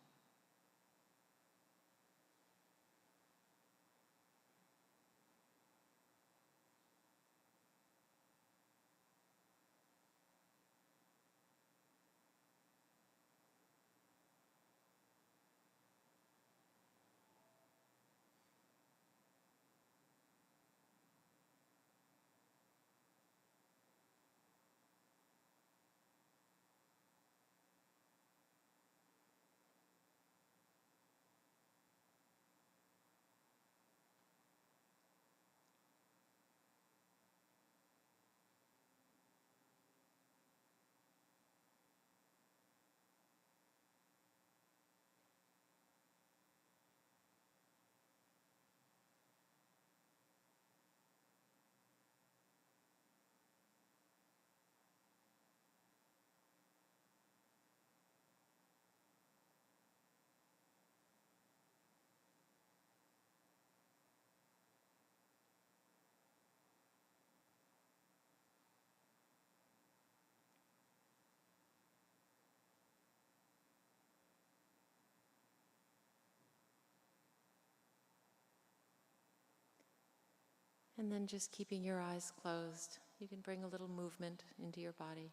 And then just keeping your eyes closed, you can bring a little movement into your body.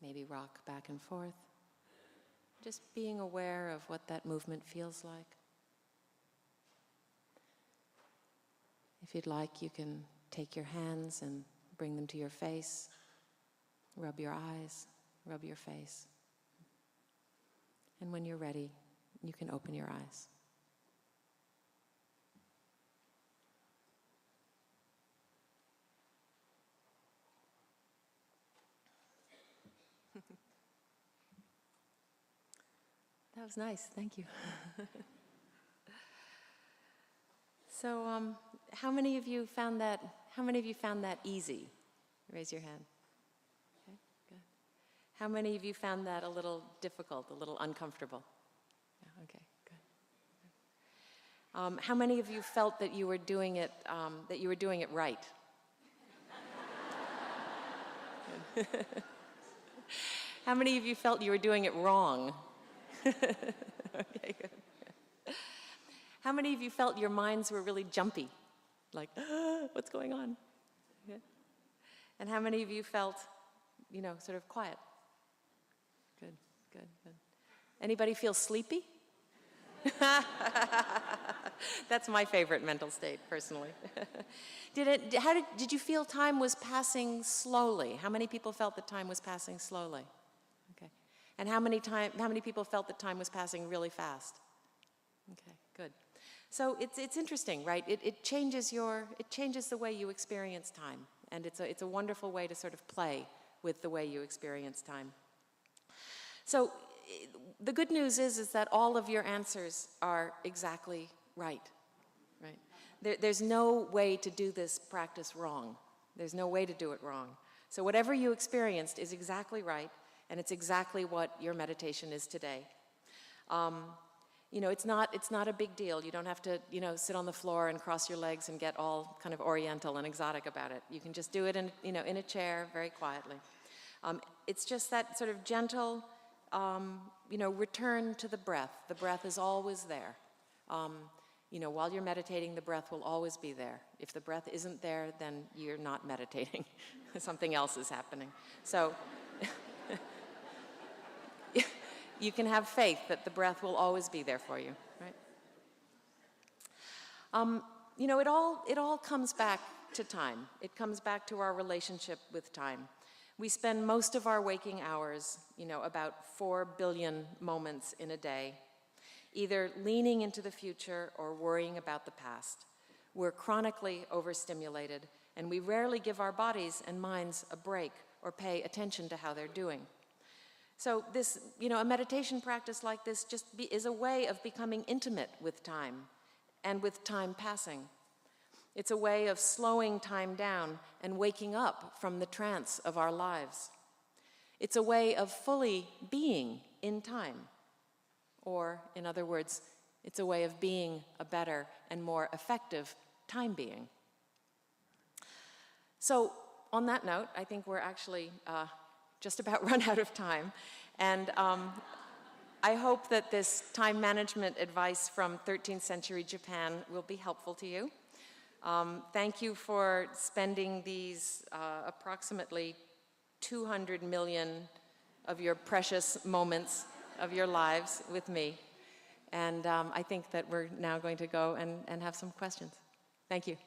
Maybe rock back and forth. Just being aware of what that movement feels like. If you'd like, you can take your hands and bring them to your face. Rub your eyes, rub your face. And when you're ready, you can open your eyes. That was nice, thank you. So, how many of you found that easy? Raise your hand. Okay, good. How many of you found that a little difficult, a little uncomfortable? Yeah, okay, good. How many of you felt that you were doing it right? How many of you felt you were doing it wrong? Okay, good. How many of you felt your minds were really jumpy? Like, what's going on? Okay. And how many of you felt, sort of quiet? Good, good, good. Anybody feel sleepy? That's my favorite mental state, personally. Did you feel time was passing slowly? How many people felt that time was passing slowly? Okay. And how many people felt that time was passing really fast? Okay, good. So it's interesting, right? It changes the way you experience time, and it's a wonderful way to sort of play with the way you experience time. So the good news is that all of your answers are exactly right? There's no way to do this practice wrong. There's no way to do it wrong. So whatever you experienced is exactly right, and it's exactly what your meditation is today. It's not a big deal. You don't have to, sit on the floor and cross your legs and get all kind of oriental and exotic about it. You can just do it in a chair very quietly. It's just that sort of gentle, return to the breath. The breath is always there. While you're meditating, the breath will always be there. If the breath isn't there, then you're not meditating. Something else is happening. So you can have faith that the breath will always be there for you, right? It all comes back to time. It comes back to our relationship with time. We spend most of our waking hours, about 4 billion moments in a day, either leaning into the future or worrying about the past. We're chronically overstimulated, and we rarely give our bodies and minds a break or pay attention to how they're doing. So this, a meditation practice like this is a way of becoming intimate with time and with time passing. It's a way of slowing time down and waking up from the trance of our lives. It's a way of fully being in time, or in other words, it's a way of being a better and more effective time being. So on that note, I think we're actually just about run out of time. And I hope that this time management advice from 13th century Japan will be helpful to you. Thank you for spending these approximately 200 million of your precious moments of your lives with me. And I think that we're now going to go and have some questions. Thank you.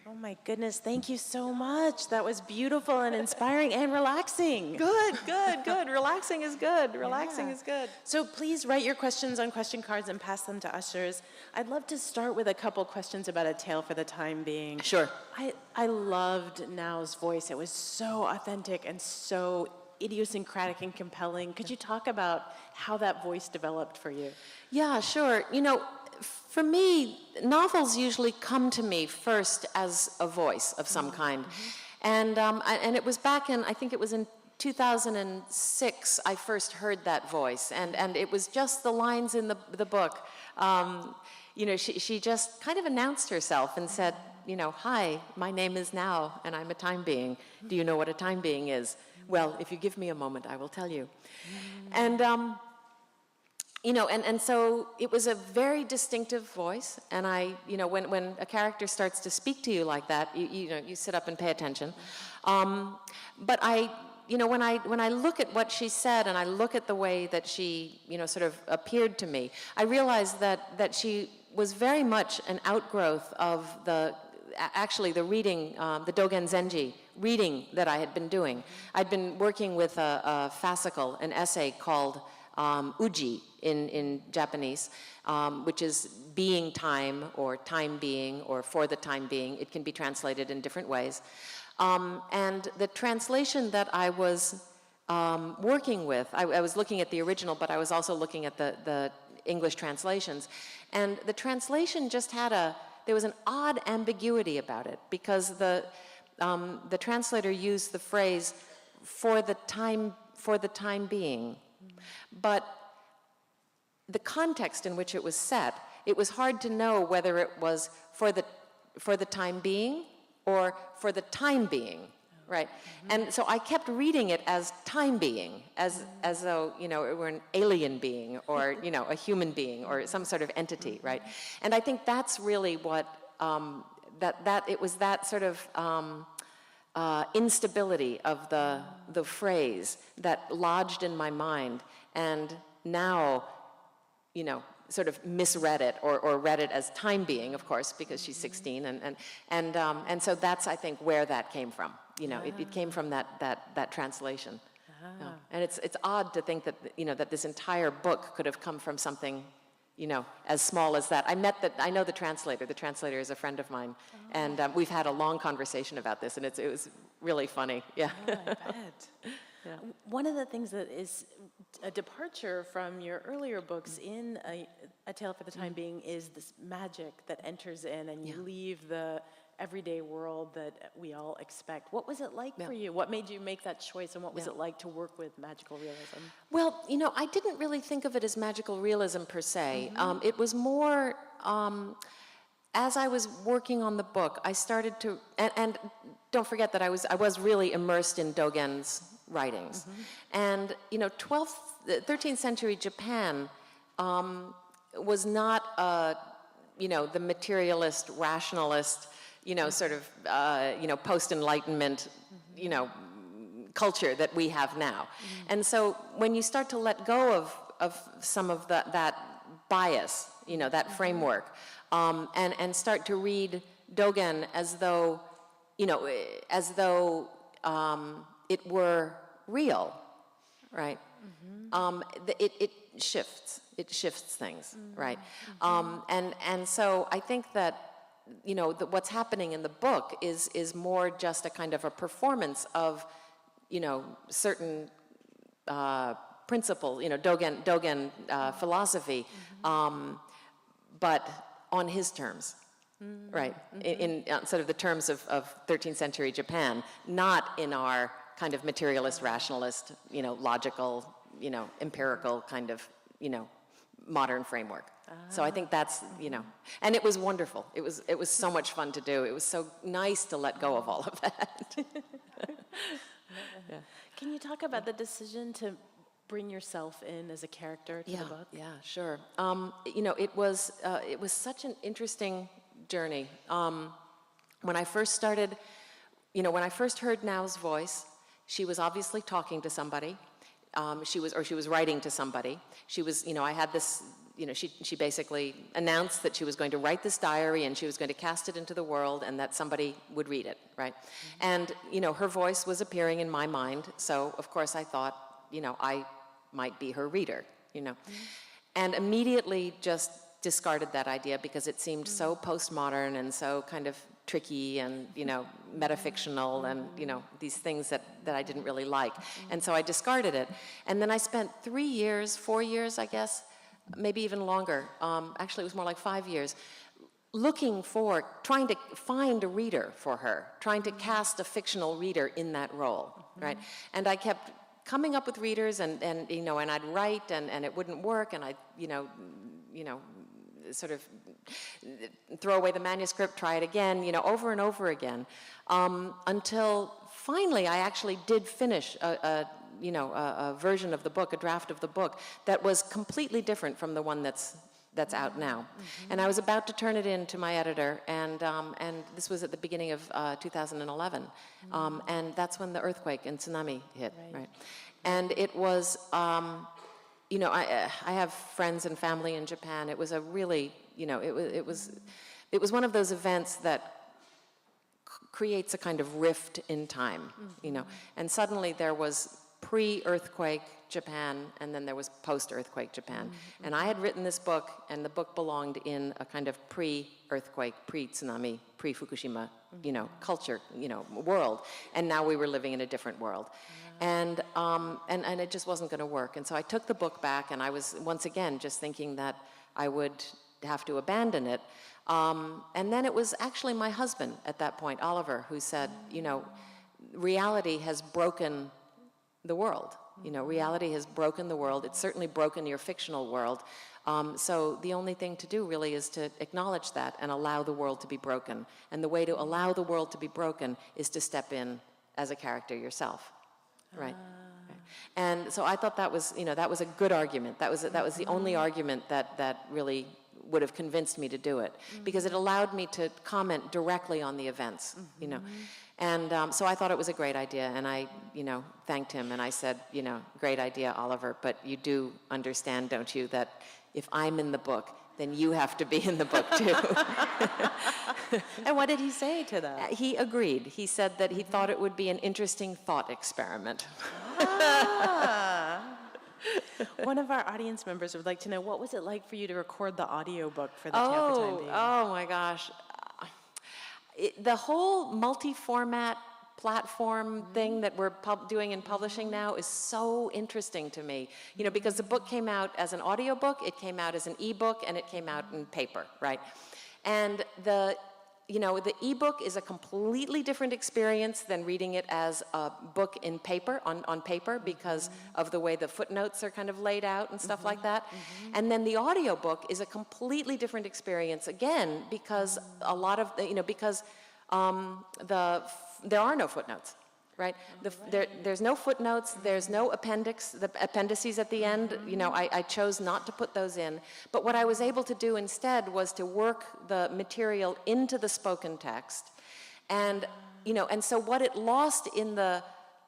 Oh my goodness, thank you so much. That was beautiful and inspiring and relaxing. Good, good, good. Relaxing is good. Relaxing is good. So please write your questions on question cards and pass them to ushers. I'd love to start with a couple questions about A Tale for the Time Being. Sure. I loved Nao's voice. It was so authentic and so idiosyncratic and compelling. Could you talk about how that voice developed for you? Yeah, sure. You know, for me, novels usually come to me first as a voice of some kind. And it was back in, I think it was in 2006, I first heard that voice. And it was just the lines in the book. You know, she just kind of announced herself and said, you know, hi, my name is Nao, and I'm a time being. Do you know what a time being is? Well, if you give me a moment, I will tell you. And you know, and so it was a very distinctive voice, and you know, when a character starts to speak to you like that, you know, you sit up and pay attention. But you know, when I look at what she said, and I look at the way that she, you know, sort of appeared to me, I realized that she was very much an outgrowth of actually the reading, the Dogen Zenji reading that I had been doing. I'd been working with a fascicle, an essay called Uji in Japanese, which is being time or time being or for the time being. It can be translated in different ways. And the translation that I was working with, I was looking at the original, but I was also looking at the English translations. And the translation just had there was an odd ambiguity about it, because the translator used the phrase for the time being. But the context in which it was set, it was hard to know whether it was for the time being or for the time being, right? And so I kept reading it as time being, as though, you know, it were an alien being or, you know, a human being or some sort of entity, right? And I think that's really what, it was that sort of instability of the phrase that lodged in my mind, and now, you know, sort of misread it or read it as time being, of course, because she's 16, and so that's, I think, where that came from. You know, it came from that translation. Yeah. And it's odd to think that, you know, that this entire book could have come from something, you know, as small as that. I know the translator. The translator is a friend of mine, and we've had a long conversation about this, and it was really funny. Yeah. Oh, I bet. Yeah. One of the things that is a departure from your earlier books in A Tale for the Time Being is this magic that enters in, and you leave the everyday world that we all expect. What was it like for you? What made you make that choice, and what was it like to work with magical realism? Well, you know, I didn't really think of it as magical realism per se. It was more, as I was working on the book, I started to, and don't forget that I was really immersed in Dogen's writings. And, you know, 13th century Japan was not, you know, the materialist, rationalist, you know, sort of, you know, post-Enlightenment, you know, culture that we have now. And so when you start to let go of some of that bias, you know, that framework, and start to read Dogen as though, you know, it were real, right? It shifts things, right? And so I think that, you know, what's happening in the book is more just a kind of a performance of certain principles, Dogen philosophy, but on his terms, right? In sort of the terms of 13th century Japan, not in our kind of materialist, rationalist, logical, empirical kind of, modern framework. So I think that's, and it was wonderful. It was so much fun to do. It was so nice to let go of all of that. Yeah. Can you talk about the decision to bring yourself in as a character to the book? Yeah, sure. It was such an interesting journey. When I first started, when I first heard Now's voice, she was obviously talking to somebody. She was writing to somebody. She was, I had this, she basically announced that she was going to write this diary and she was going to cast it into the world and that somebody would read it, right? And, her voice was appearing in my mind. So, of course, I thought, I might be her reader, And immediately just discarded that idea because it seemed so postmodern and so kind of tricky and, metafictional and, these things that I didn't really like. And so I discarded it. And then I spent 4 years, I guess, maybe even longer. Actually, it was more like 5 years, trying to find a reader for her, trying to cast a fictional reader in that role, right? And I kept coming up with readers and I'd write and it wouldn't work and I'd, sort of throw away the manuscript, try it again, over and over again, until finally I actually did finish a version of the book, a draft of the book that was completely different from the one that's out now. And I was about to turn it in to my editor, and this was at the beginning of 2011, and that's when the earthquake and tsunami hit, right? And it was, I have friends and family in Japan. It was a really, it was one of those events that creates a kind of rift in time, and suddenly there was pre-earthquake Japan, and then there was post-earthquake Japan. And I had written this book, and the book belonged in a kind of pre-earthquake, pre-tsunami, pre-Fukushima, culture, world. And now we were living in a different world. And it just wasn't going to work. And so I took the book back, and I was, once again, just thinking that I would have to abandon it. And then it was actually my husband at that point, Oliver, who said, reality has broken the world. Reality has broken the world. It's certainly broken your fictional world. So the only thing to do really is to acknowledge that and allow the world to be broken. And the way to allow the world to be broken is to step in as a character yourself, right? And so I thought that was, that was a good argument. That was the only argument that really would have convinced me to do it, because it allowed me to comment directly on the events, And so I thought it was a great idea, and I, thanked him, and I said, great idea, Oliver, but you do understand, don't you, that if I'm in the book, then you have to be in the book too. And what did he say to that? He agreed. He said that he thought it would be an interesting thought experiment. One of our audience members would like to know, what was it like for you to record the audiobook for the Tale for Time Being? Oh my gosh. The whole multi-format platform thing that we're doing in publishing now is so interesting to me, because the book came out as an audiobook, it came out as an ebook, and it came out in paper, right? And the ebook is a completely different experience than reading it as a book in paper, on paper, because of the way the footnotes are kind of laid out and stuff like that. And then the audiobook is a completely different experience, again, because a lot of, because there are no footnotes, right? There's no footnotes, there's no appendices at the end. I chose not to put those in. But what I was able to do instead was to work the material into the spoken text. And, and so what it lost in the,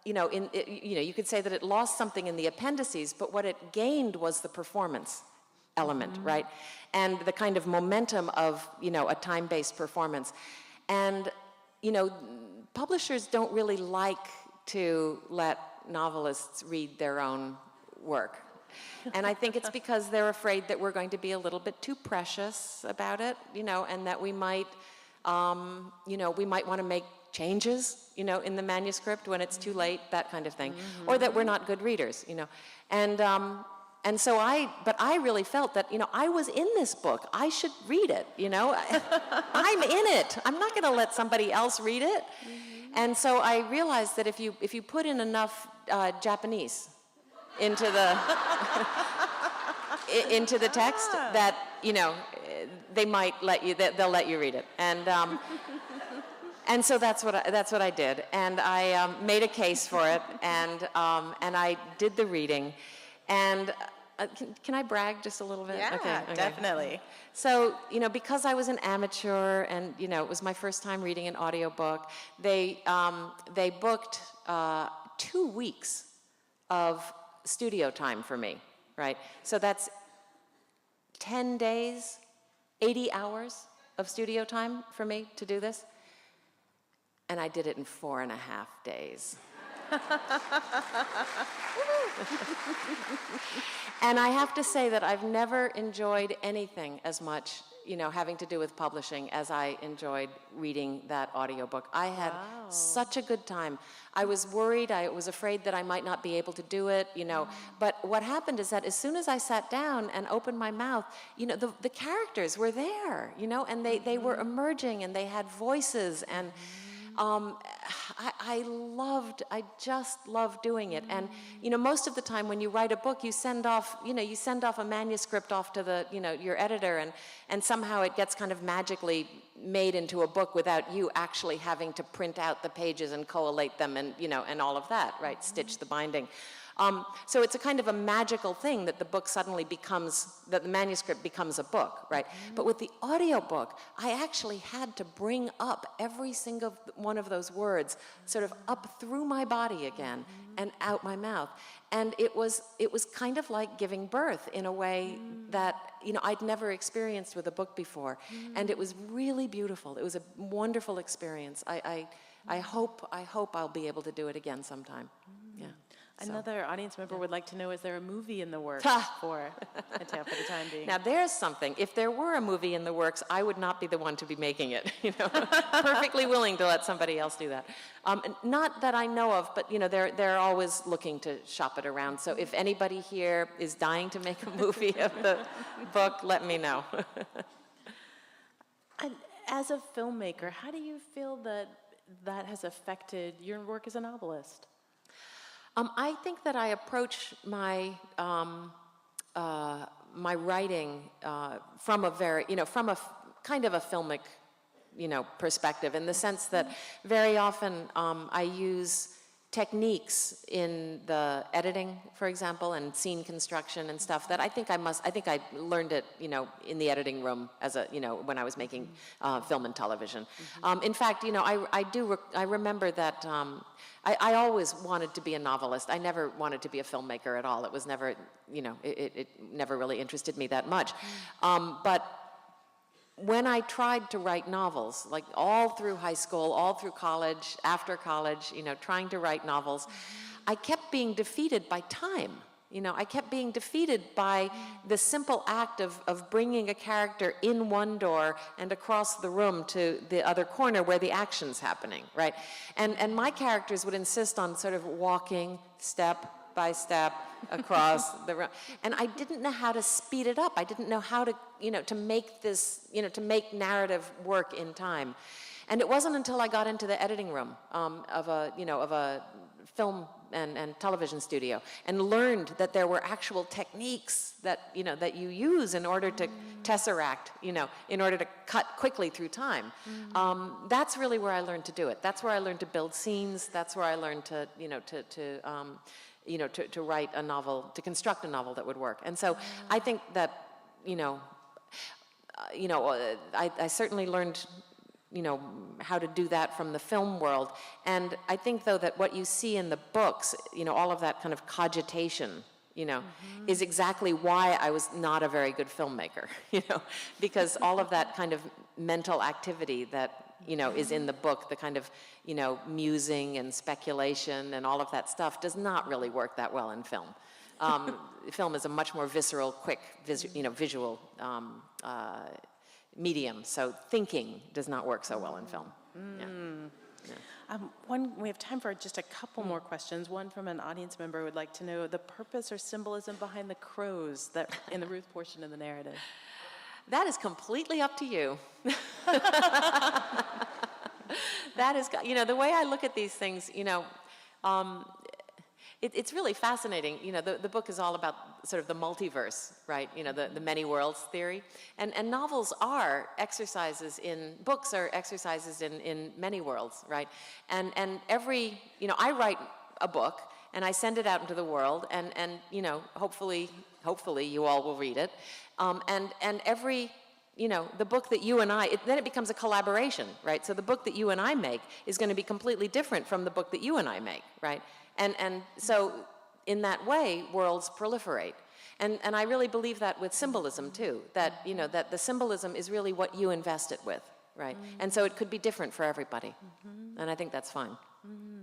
you could say that it lost something in the appendices, but what it gained was the performance element, right? And the kind of momentum of, a time-based performance. And, publishers don't really like to let novelists read their own work. And I think it's because they're afraid that we're going to be a little bit too precious about it, and that we might want to make changes, in the manuscript when it's too late, that kind of thing, or that we're not good readers, and so but I really felt that, I was in this book. I should read it, I'm in it. I'm not going to let somebody else read it. And so I realized that if you put in enough Japanese into the into the text, that they might they'll let you read it. And so that's what I did, and I made a case for it, and I did the reading, and can I brag just a little bit? Yeah, okay. Definitely. So, because I was an amateur and, it was my first time reading an audiobook, they booked 2 weeks of studio time for me, right? So that's 10 days, 80 hours of studio time for me to do this. And I did it in 4.5 days. And I have to say that I've never enjoyed anything as much, having to do with publishing as I enjoyed reading that audiobook. I had such a good time. I was worried, I was afraid that I might not be able to do it, But what happened is that as soon as I sat down and opened my mouth, the characters were there, and they were emerging and they had voices, and I just loved doing it. And, most of the time when you write a book, you send off a manuscript off to your editor, and somehow it gets kind of magically made into a book without you actually having to print out the pages and collate them and, and all of that, right? Stitch the binding. So it's a kind of a magical thing that the book suddenly that the manuscript becomes a book, right? But with the audiobook, I actually had to bring up every single one of those words sort of up through my body again and out my mouth. And it was kind of like giving birth in a way that, I'd never experienced with a book before. And it was really beautiful. It was a wonderful experience. I hope I'll be able to do it again sometime. Yeah. Another audience member would like to know, is there a movie in the works for A Tale for the Time Being? Now there's something. If there were a movie in the works, I would not be the one to be making it. Perfectly willing to let somebody else do that. Not that I know of, but they're always looking to shop it around. So if anybody here is dying to make a movie of the book, let me know. And as a filmmaker, how do you feel that has affected your work as a novelist? I think that I approach my my writing from a kind of a filmic, perspective, in the sense that very often I use techniques in the editing, for example, and scene construction and stuff that I think I learned it, in the editing room as when I was making film and television. In fact, I remember that I always wanted to be a novelist. I never wanted to be a filmmaker at all. It was never, it never really interested me that much. But when I tried to write novels, like all through high school, all through college, after college, trying to write novels, I kept being defeated by time. I kept being defeated by the simple act of bringing a character in one door and across the room to the other corner where the action's happening, right? And my characters would insist on sort of walking step by step across the room. And I didn't know how to speed it up. I didn't know how to, to make this, to make narrative work in time. And it wasn't until I got into the editing room of a film and television studio and learned that there were actual techniques that you use in order to tesseract, in order to cut quickly through time. That's really where I learned to do it. That's where I learned to build scenes. That's where I learned to to write a novel, to construct a novel that would work. And so I think that I certainly learned how to do that from the film world. And I think, though, that what you see in the books, all of that kind of cogitation, is exactly why I was not a very good filmmaker, because all of that kind of mental activity that, is in the book, the kind of, musing and speculation and all of that stuff does not really work that well in film. Film is a much more visceral, quick, visual medium, so thinking does not work so well in film. Yeah. We have time for just a couple more questions. One from an audience member would like to know the purpose or symbolism behind the crows that in the Ruth portion of the narrative. That is completely up to you. That is, the way I look at these things, it's really fascinating. The book is all about sort of the multiverse, right? The many worlds theory. And novels are exercises books are exercises in many worlds, right? And every, I write a book and I send it out into the world and hopefully you all will read it. And every, the book that you and then it becomes a collaboration, right? So the book that you and I make is going to be completely different from the book that you and I make, right? And so in that way, worlds proliferate. And I really believe that with symbolism too, that, that the symbolism is really what you invest it with, right? And so it could be different for everybody. And I think that's fine.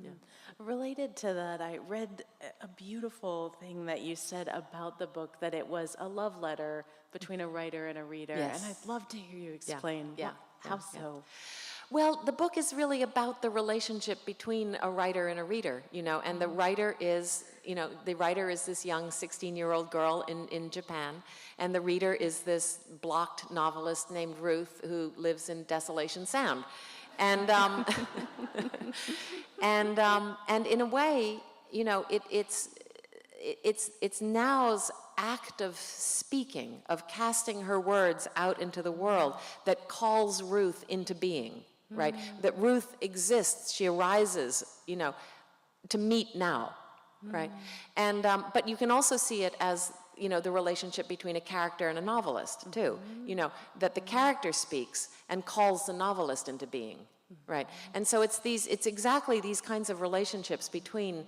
Yeah. Related to that, I read a beautiful thing that you said about the book, that it was a love letter between a writer and a reader. Yes. And I'd love to hear you explain how so. Well, the book is really about the relationship between a writer and a reader, and the writer is, this young 16-year-old girl in Japan, and the reader is this blocked novelist named Ruth who lives in Desolation Sound. And and in a way, it's now's act of speaking, of casting her words out into the world that calls Ruth into being, right? That Ruth exists, she arises, to meet now, right? And but you can also see it as the relationship between a character and a novelist too. That the character speaks and calls the novelist into being, right? And so it's exactly these kinds of relationships between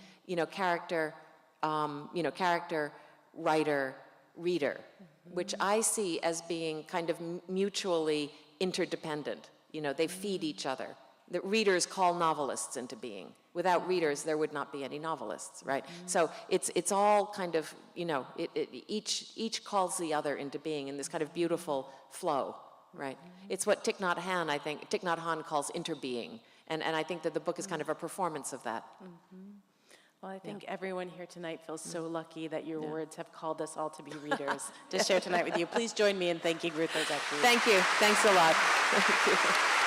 character, character, writer, reader, which I see as being kind of mutually interdependent. They feed each other. The readers call novelists into being. Without readers, there would not be any novelists, right? So it's all kind of, each calls the other into being in this kind of beautiful flow, right? It's what Thich Nhat Hanh calls interbeing. And I think that the book is kind of a performance of that. Well, I think everyone here tonight feels so lucky that your words have called us all to be readers to share tonight with you. Please join me in thanking Ruth Ozeki. Thank you. Thanks a lot. Thank you.